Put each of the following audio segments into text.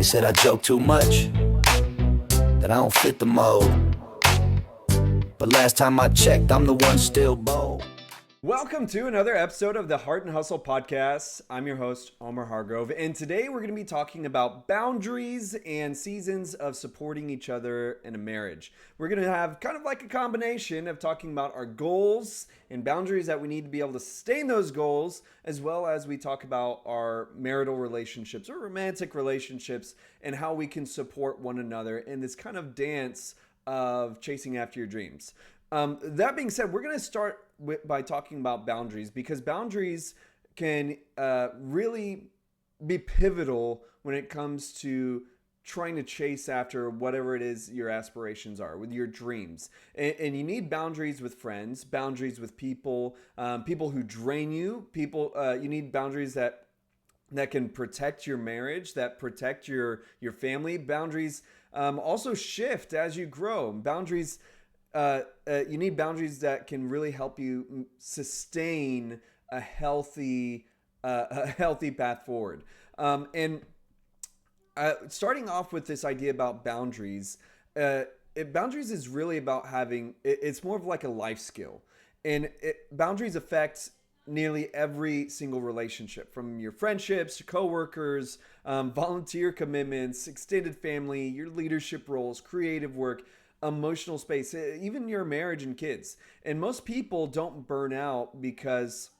They said I joke too much, that I don't fit the mold. But last time I checked, I'm the one still bold. Welcome to another episode of the Heart and Hustle podcast. I'm your host, Omar Hargrove, and today we're going to be talking about boundaries and seasons of supporting each other in a marriage. We're going to have kind of like a combination of talking about our goals and boundaries that we need to be able to sustain those goals, as well as we talk about our marital relationships or romantic relationships and how we can support one another in this kind of dance of chasing after your dreams. That being said, we're going to start by talking about boundaries, because boundaries can really be pivotal when it comes to trying to chase after whatever it is your aspirations are, with your dreams. And you need boundaries with friends, boundaries with people, people who drain you, you need boundaries that can protect your marriage, that protect your family. Boundaries also shift as you grow. Boundaries, you need boundaries that can really help you sustain a healthy path forward. And starting off with this idea about boundaries, boundaries is really about it's more of like a life skill. And boundaries affect nearly every single relationship, from your friendships to coworkers, volunteer commitments, extended family, your leadership roles, creative work, emotional space, even your marriage and kids. And most people don't burn out because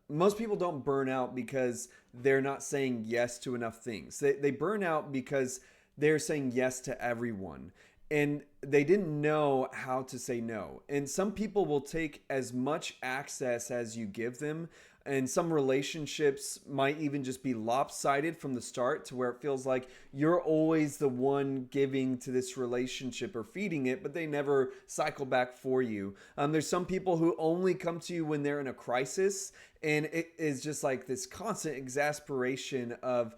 most people don't burn out because they're not saying yes to enough things. They burn out because they're saying yes to everyone, and they didn't know how to say no. And some people will take as much access as you give them, and some relationships might even just be lopsided from the start, to where it feels like you're always the one giving to this relationship or feeding it, but they never cycle back for you. There's some people who only come to you when they're in a crisis, and it is just like this constant exasperation of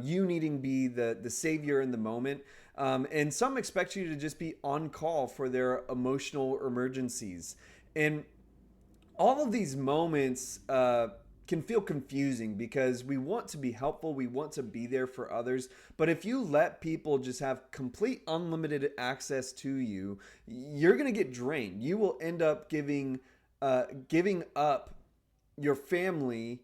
you needing to be the savior in the moment. And some expect you to just be on call for their emotional emergencies. And all of these moments can feel confusing, because we want to be helpful, we want to be there for others. But if you let people just have complete unlimited access to you, you're going to get drained. You will end up giving up your family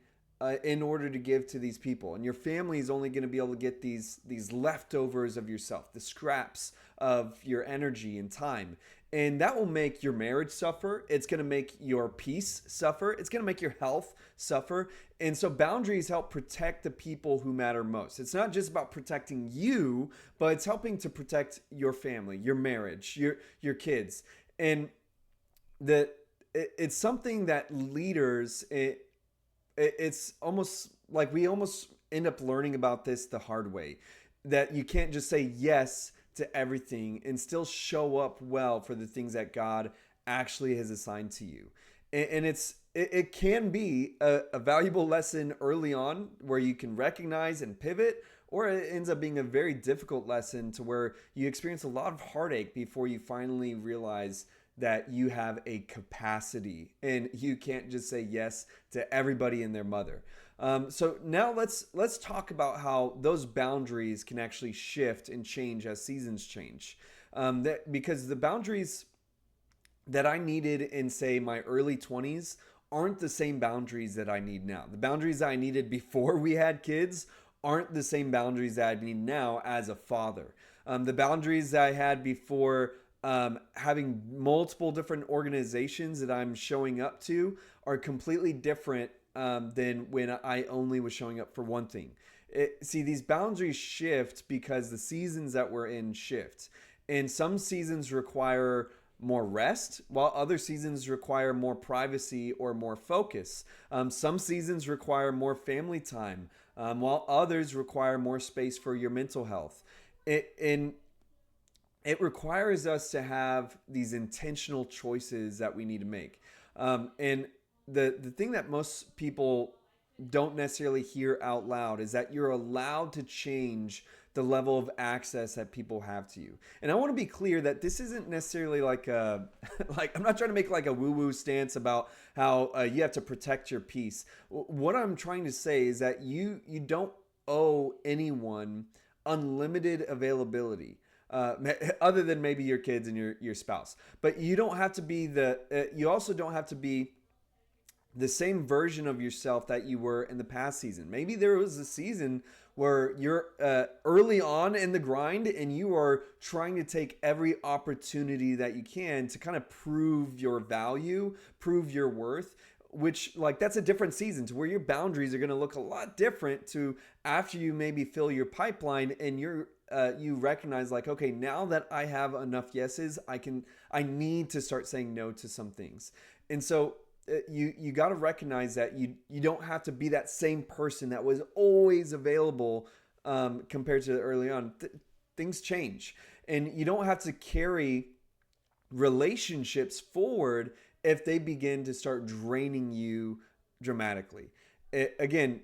in order to give to these people, and your family is only going to be able to get these leftovers of yourself, the scraps of your energy and time. And that will make your marriage suffer. It's going to make your peace suffer. It's going to make your health suffer. And so boundaries help protect the people who matter most. It's not just about protecting you, but it's helping to protect your family, your marriage, your kids. And it's something that leaders, it's almost like we almost end up learning about this the hard way, that you can't just say yes to everything and still show up well for the things that God actually has assigned to you. And it can be a valuable lesson early on, where you can recognize and pivot, or it ends up being a very difficult lesson to where you experience a lot of heartache before you finally realize that you have a capacity and you can't just say yes to everybody and their mother. So now let's talk about how those boundaries can actually shift and change as seasons change. Because the boundaries that I needed in, say, my early 20s aren't the same boundaries that I need now. The boundaries I needed before we had kids aren't the same boundaries that I need now as a father. The boundaries that I had before having multiple different organizations that I'm showing up to are completely different than when I only was showing up for one thing. See, these boundaries shift because the seasons that we're in shift. And some seasons require more rest, while other seasons require more privacy or more focus. Some seasons require more family time, while others require more space for your mental health. It requires us to have these intentional choices that we need to make. And the thing that most people don't necessarily hear out loud is that you're allowed to change the level of access that people have to you. And I want to be clear that this isn't necessarily like I'm not trying to make like a woo-woo stance about how you have to protect your peace. What I'm trying to say is that you don't owe anyone unlimited availability. Other than maybe your kids and your spouse, but you don't have to be you also don't have to be the same version of yourself that you were in the past season. Maybe there was a season where you're early on in the grind and you are trying to take every opportunity that you can to kind of prove your value, prove your worth, which like that's a different season to where your boundaries are going to look a lot different to after you maybe fill your pipeline and you recognize like, okay, now that I have enough yeses, I need to start saying no to some things. And so you got to recognize that you don't have to be that same person that was always available compared to early on. Things change, and you don't have to carry relationships forward if they begin to start draining you dramatically. Again,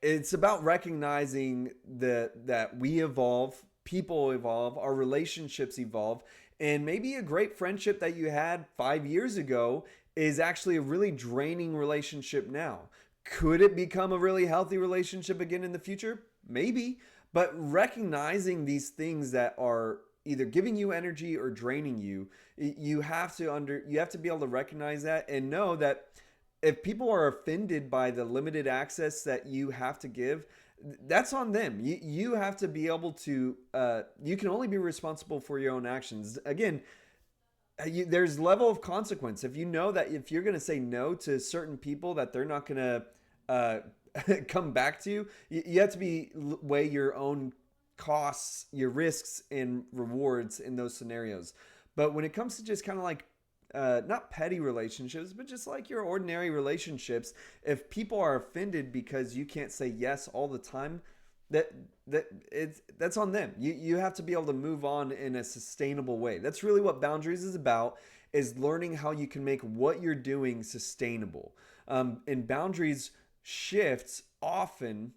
it's about recognizing that we evolve, people evolve, our relationships evolve, and maybe a great friendship that you had 5 years ago is actually a really draining relationship now. Could it become a really healthy relationship again in the future? Maybe. But recognizing these things that are either giving you energy or draining you, you have to be able to recognize that and know that if people are offended by the limited access that you have to give, that's on them. You have to be able to you can only be responsible for your own actions. Again, there's level of consequence. If you know that if you're going to say no to certain people that they're not going to come back to you, you have to weigh your own costs, your risks and rewards in those scenarios. But when it comes to just kind of like not petty relationships, but just like your ordinary relationships, if people are offended because you can't say yes all the time, that's on them. You have to be able to move on in a sustainable way. That's really what boundaries is about, is learning how you can make what you're doing sustainable. And boundaries shifts often,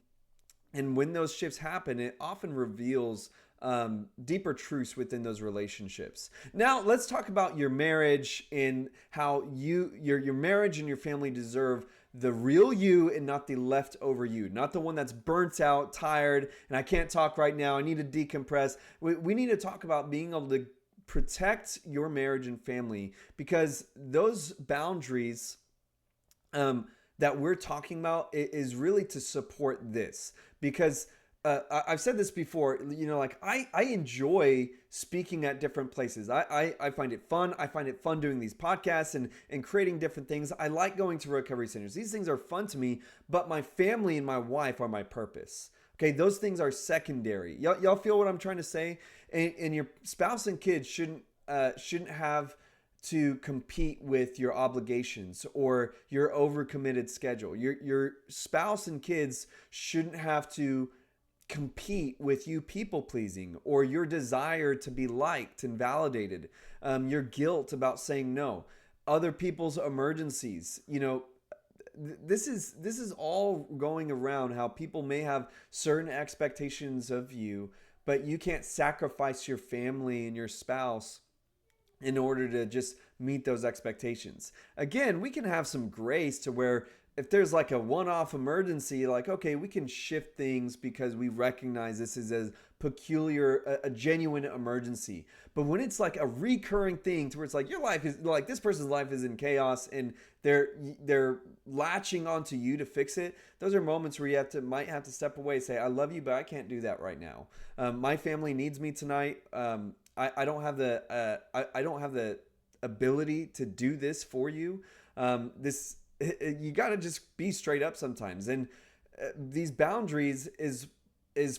and when those shifts happen, it often reveals deeper truths within those relationships. Now, let's talk about your marriage and how your marriage and your family deserve the real you and not the leftover you, not the one that's burnt out, tired, and I can't talk right now. I need to decompress. We need to talk about being able to protect your marriage and family, because those boundaries that we're talking about is really to support this. Because I've said this before, like I enjoy speaking at different places. I find it fun. I find it fun doing these podcasts and creating different things. I like going to recovery centers. These things are fun to me, but my family and my wife are my purpose. Okay, those things are secondary. Y'all feel what I'm trying to say? And your spouse and kids shouldn't have to compete with your obligations or your overcommitted schedule. Your spouse and kids shouldn't have to compete with you people pleasing or your desire to be liked and validated, your guilt about saying no, other people's emergencies. This is all going around how people may have certain expectations of you, but you can't sacrifice your family and your spouse in order to just meet those expectations. Again, we can have some grace to where if there's like a one-off emergency, like, okay, we can shift things because we recognize this is a peculiar, a genuine emergency. But when it's like a recurring thing to where it's like your life is like this person's life is in chaos and they're latching onto you to fix it, those are moments where you might have to step away and say, I love you, but I can't do that right now. My family needs me tonight. I don't have the ability to do this for you. You got to just be straight up sometimes. And these boundaries is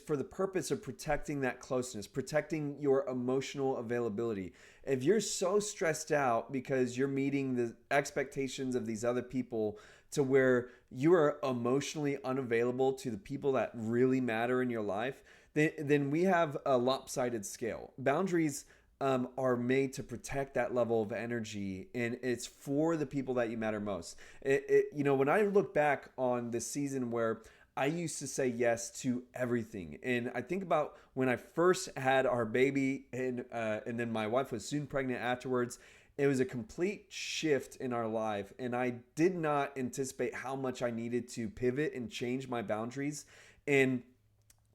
for the purpose of protecting that closeness, protecting your emotional availability. If you're so stressed out because you're meeting the expectations of these other people to where you are emotionally unavailable to the people that really matter in your life, then we have a lopsided scale. Boundaries are made to protect that level of energy, and it's for the people that you matter most. When I look back on the season where I used to say yes to everything, and I think about when I first had our baby, and then my wife was soon pregnant afterwards. It was a complete shift in our life, and I did not anticipate how much I needed to pivot and change my boundaries. And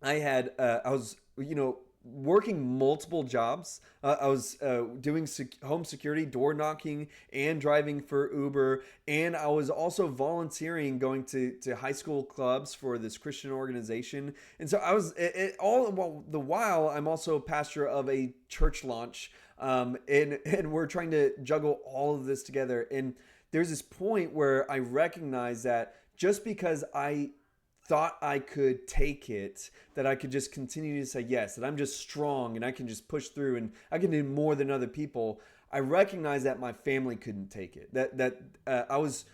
I was, working multiple jobs. I was doing home security, door knocking, and driving for Uber. And I was also volunteering, going to high school clubs for this Christian organization. And so I was, all the while, I'm also pastor of a church launch. And we're trying to juggle all of this together. And there's this point where I recognize that just because I thought I could take it, that I could just continue to say yes, that I'm just strong and I can just push through and I can do more than other people. I recognize that my family couldn't take it. That I was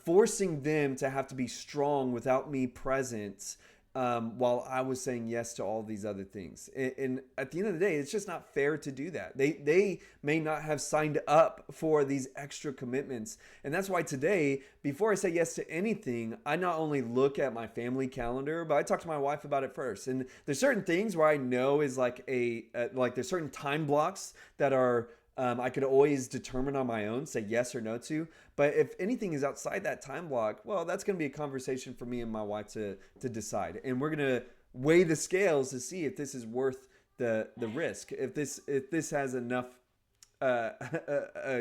forcing them to have to be strong without me present, while I was saying yes to all these other things. And at the end of the day, it's just not fair to do that. They may not have signed up for these extra commitments. And that's why today, before I say yes to anything, I not only look at my family calendar, but I talk to my wife about it first. And there's certain things where I know is like like there's certain time blocks that are I could always determine on my own, say yes or no to. But if anything is outside that time block, well, that's going to be a conversation for me and my wife to decide. And we're going to weigh the scales to see if this is worth the risk. If this has enough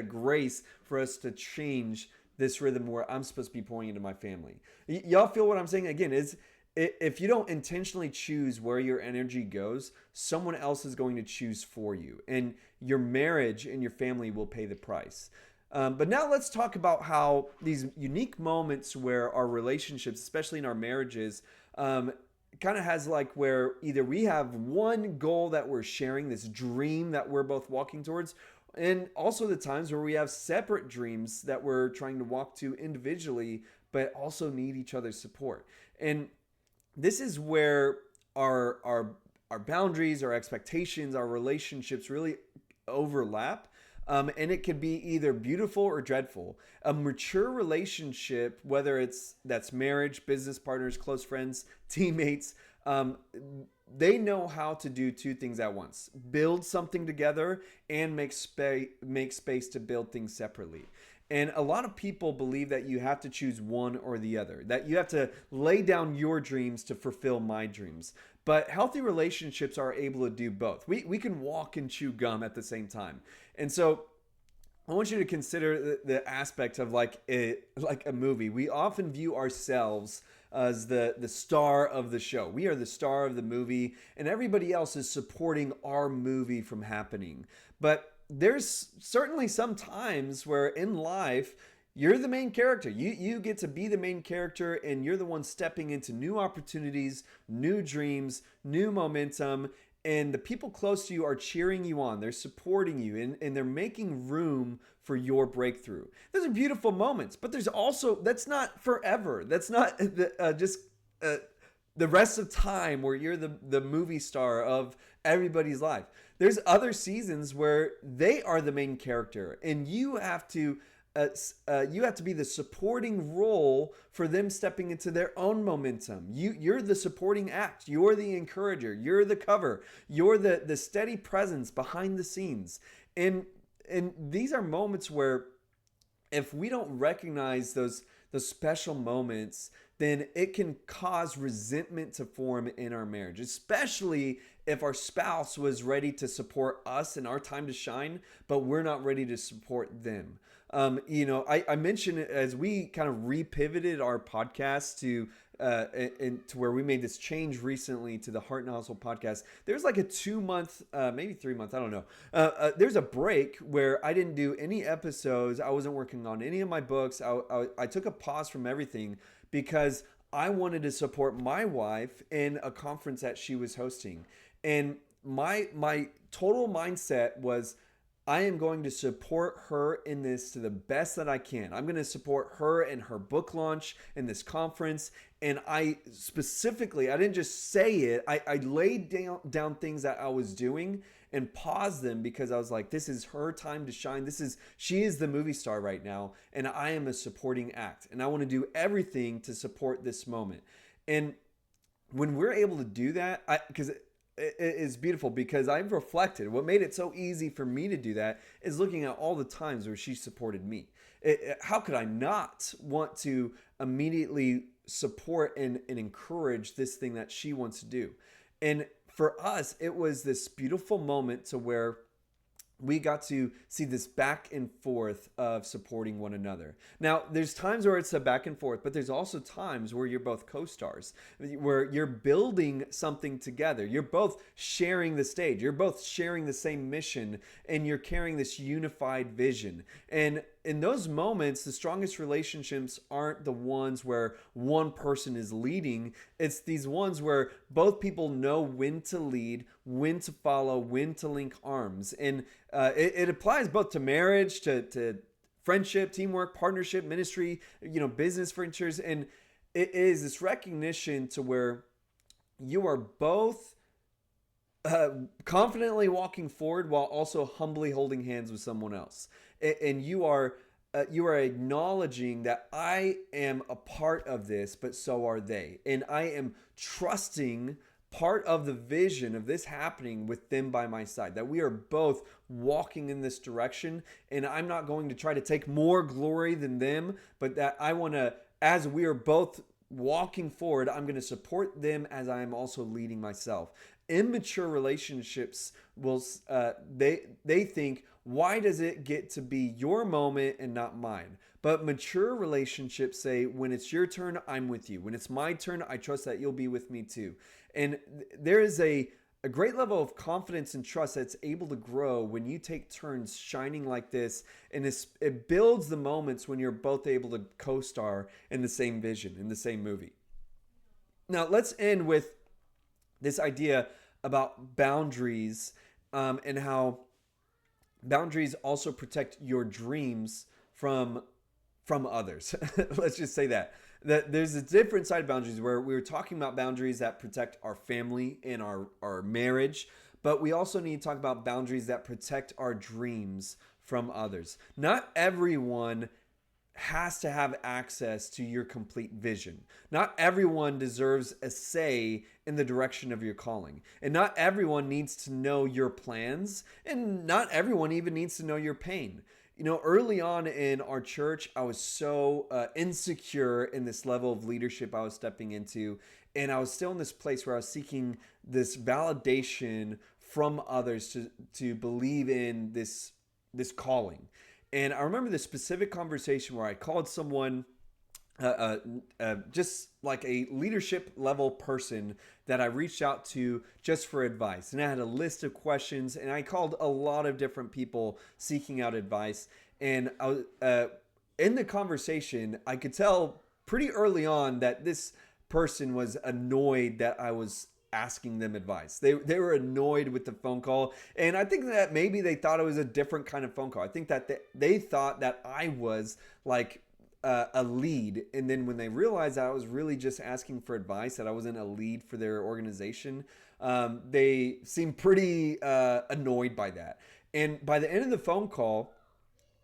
grace for us to change this rhythm where I'm supposed to be pouring into my family. Y'all feel what I'm saying? Again, is if you don't intentionally choose where your energy goes, someone else is going to choose for you. And your marriage and your family will pay the price. But now let's talk about how these unique moments where our relationships, especially in our marriages, kind of has like where either we have one goal that we're sharing, this dream that we're both walking towards, and also the times where we have separate dreams that we're trying to walk to individually, but also need each other's support. And this is where our boundaries, our expectations, our relationships really overlap. And it could be either beautiful or dreadful. A mature relationship, whether that's marriage, business partners, close friends, teammates, they know how to do two things at once: build something together and make space to build things separately. And a lot of people believe that you have to choose one or the other, that you have to lay down your dreams to fulfill my dreams. But healthy relationships are able to do both. We can walk and chew gum at the same time. And so I want you to consider the aspect of like a movie. We often view ourselves as the star of the show. We are the star of the movie, and everybody else is supporting our movie from happening. But there's certainly some times where in life you're the main character. You get to be the main character, and you're the one stepping into new opportunities, new dreams, new momentum. And the people close to you are cheering you on. They're supporting you, and they're making room for your breakthrough. Those are beautiful moments, but there's also, that's not forever. That's not just the rest of time where you're the movie star of everybody's life. There's other seasons where they are the main character, and you have to be the supporting role for them stepping into their own momentum. You're the supporting act. You're the encourager. You're the cover. You're the steady presence behind the scenes. And these are moments where if we don't recognize those special moments, then it can cause resentment to form in our marriage, especially if our spouse was ready to support us in our time to shine, but we're not ready to support them. I mentioned as we kind of repivoted our podcast to where we made this change recently to the Heart and Hustle podcast. There's like a 2-month, maybe 3 months, I don't know. There's a break where I didn't do any episodes. I wasn't working on any of my books. I took a pause from everything because I wanted to support my wife in a conference that she was hosting. And my total mindset was, I am going to support her in this to the best that I can. I'm going to support her in her book launch in this conference. And I didn't just say it, I laid down things that I was doing and paused them because I was like, this is her time to shine. She is the movie star right now, and I am a supporting act. And I want to do everything to support this moment. And when we're able to do that, because it is beautiful, because I've reflected. What made it so easy for me to do that is looking at all the times where she supported me. How could I not want to immediately support and encourage this thing that she wants to do. And for us, it was this beautiful moment to where we got to see this back and forth of supporting one another. Now, there's times where it's a back and forth, but there's also times where you're both co-stars, where you're building something together. You're both sharing the stage. You're both sharing the same mission, and you're carrying this unified vision. And in those moments, the strongest relationships aren't the ones where one person is leading. It's these ones where both people know when to lead, when to follow, when to link arms. And it applies both to marriage, to friendship, teamwork, partnership, ministry, business ventures. And it is this recognition to where you are both confidently walking forward while also humbly holding hands with someone else. And you are acknowledging that I am a part of this, but so are they. And I am trusting part of the vision of this happening with them by my side, that we are both walking in this direction. And I'm not going to try to take more glory than them, but that I want to, as we are both walking forward, I'm going to support them as I am also leading myself. Immature relationships will they think, why does it get to be your moment and not mine? But mature relationships say, when it's your turn, I'm with you. When it's my turn, I trust that you'll be with me too. And there is a great level of confidence and trust that's able to grow when you take turns shining like this. And it builds the moments when you're both able to co-star in the same vision, in the same movie. Now, let's end with this idea about boundaries, and how boundaries also protect your dreams from others. Let's just say that there's a different side of boundaries, where we were talking about boundaries that protect our family and our marriage, but we also need to talk about boundaries that protect our dreams from others. Not everyone has to have access to your complete vision. Not everyone deserves a say in the direction of your calling. And not everyone needs to know your plans. And not everyone even needs to know your pain. Early on in our church, I was so insecure in this level of leadership I was stepping into. And I was still in this place where I was seeking this validation from others to believe in this calling. And I remember this specific conversation where I called someone, just like a leadership level person that I reached out to just for advice. And I had a list of questions, and I called a lot of different people seeking out advice. And I was, in the conversation, I could tell pretty early on that this person was annoyed that I was asking them advice. They were annoyed with the phone call, and I think that maybe they thought it was a different kind of phone call. I think that they thought that I was like a lead, and then when they realized that I was really just asking for advice, that I wasn't a lead for their organization, they seemed pretty annoyed by that. And by the end of the phone call,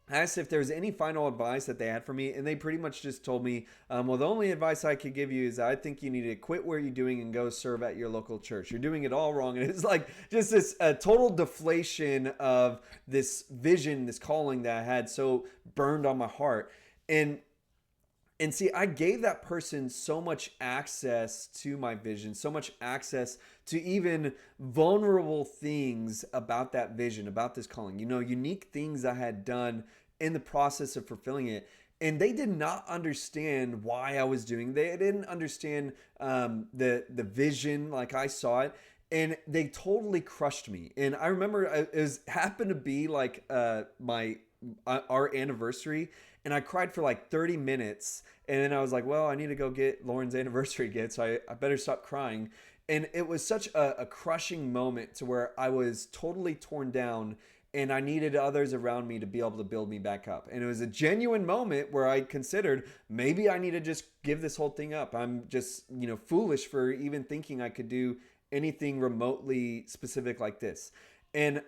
I asked if there was any final advice that they had for me, and they pretty much just told me, well, the only advice I could give you is I think you need to quit what you're doing and go serve at your local church. You're doing it all wrong. And it's like just this total deflation of this vision, this calling that I had so burned on my heart. And see, I gave that person so much access to my vision, so much access to even vulnerable things about that vision, about this calling, unique things I had done in the process of fulfilling it. And they did not understand why I was doing it. They didn't understand the vision like I saw it. And they totally crushed me. And I remember it happened to be like our anniversary. And I cried for like 30 minutes. And then I was like, well, I need to go get Lauren's anniversary gift. So I better stop crying. And it was such a crushing moment to where I was totally torn down. And I needed others around me to be able to build me back up. And it was a genuine moment where I considered maybe I need to just give this whole thing up. I'm just, foolish for even thinking I could do anything remotely specific like this. And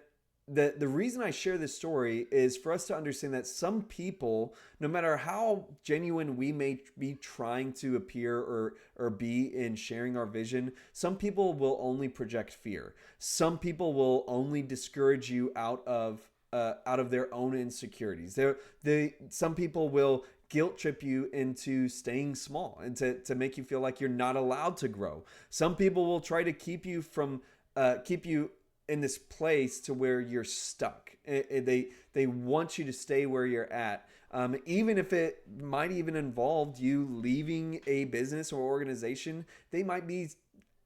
the reason I share this story is for us to understand that some people, no matter how genuine we may be trying to appear or be in sharing our vision, some people will only project fear. Some people will only discourage you out of their own insecurities. Some people will guilt trip you into staying small and to make you feel like you're not allowed to grow. Some people will try to keep you in this place to where you're stuck. They want you to stay where you're at. Even if it might even involve you leaving a business or organization, they might be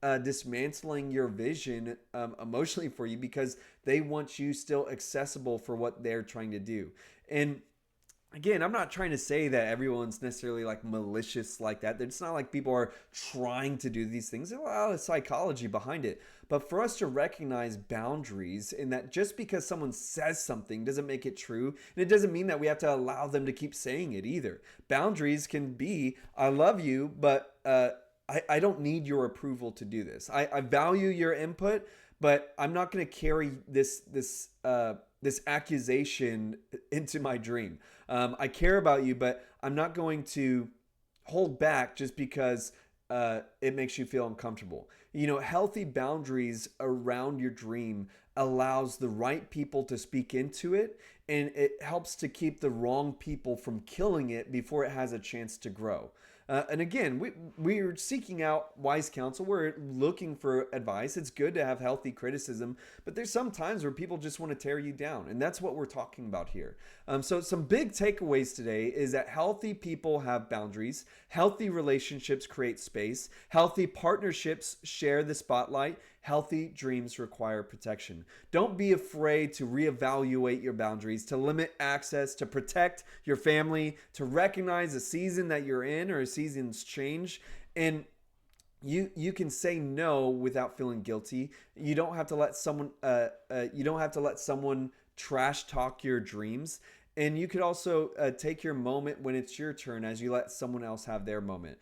dismantling your vision emotionally for you because they want you still accessible for what they're trying to do. And again, I'm not trying to say that everyone's necessarily like malicious like that. It's not like people are trying to do these things. There's a lot of psychology behind it. But for us to recognize boundaries, and that just because someone says something doesn't make it true, and it doesn't mean that we have to allow them to keep saying it either. Boundaries can be, I love you, but I don't need your approval to do this. I value your input, but I'm not going to carry this accusation into my dream. I care about you, but I'm not going to hold back just because it makes you feel uncomfortable. You know, healthy boundaries around your dream allows the right people to speak into it, and it helps to keep the wrong people from killing it before it has a chance to grow. And again, we're seeking out wise counsel. We're looking for advice. It's good to have healthy criticism, but there's some times where people just want to tear you down. And that's what we're talking about here. So some big takeaways today is that healthy people have boundaries. Healthy relationships create space. Healthy partnerships share the spotlight. Healthy dreams require protection. Don't be afraid to reevaluate your boundaries, to limit access, to protect your family, to recognize a season that you're in or a season's change. And you can say no without feeling guilty. You don't have to let someone trash talk your dreams. And you could also take your moment when it's your turn as you let someone else have their moment.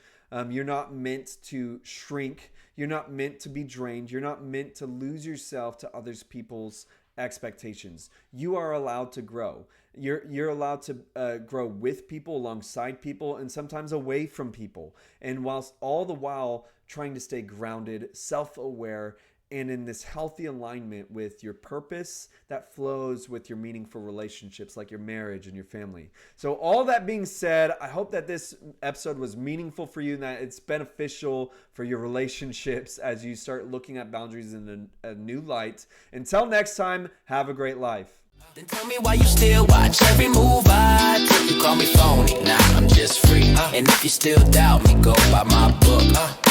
You're not meant to shrink. You're not meant to be drained. You're not meant to lose yourself to others people's expectations. You are allowed to grow. You're allowed to grow with people, alongside people, and sometimes away from people. And whilst all the while trying to stay grounded, self-aware, and in this healthy alignment with your purpose that flows with your meaningful relationships like your marriage and your family. So all that being said, I hope that this episode was meaningful for you and that it's beneficial for your relationships as you start looking at boundaries in a new light. Until next time, have a great life. Then tell me why you still watch every move I take. You call me phony, nah, I'm just free. And if you still doubt me, go by my book.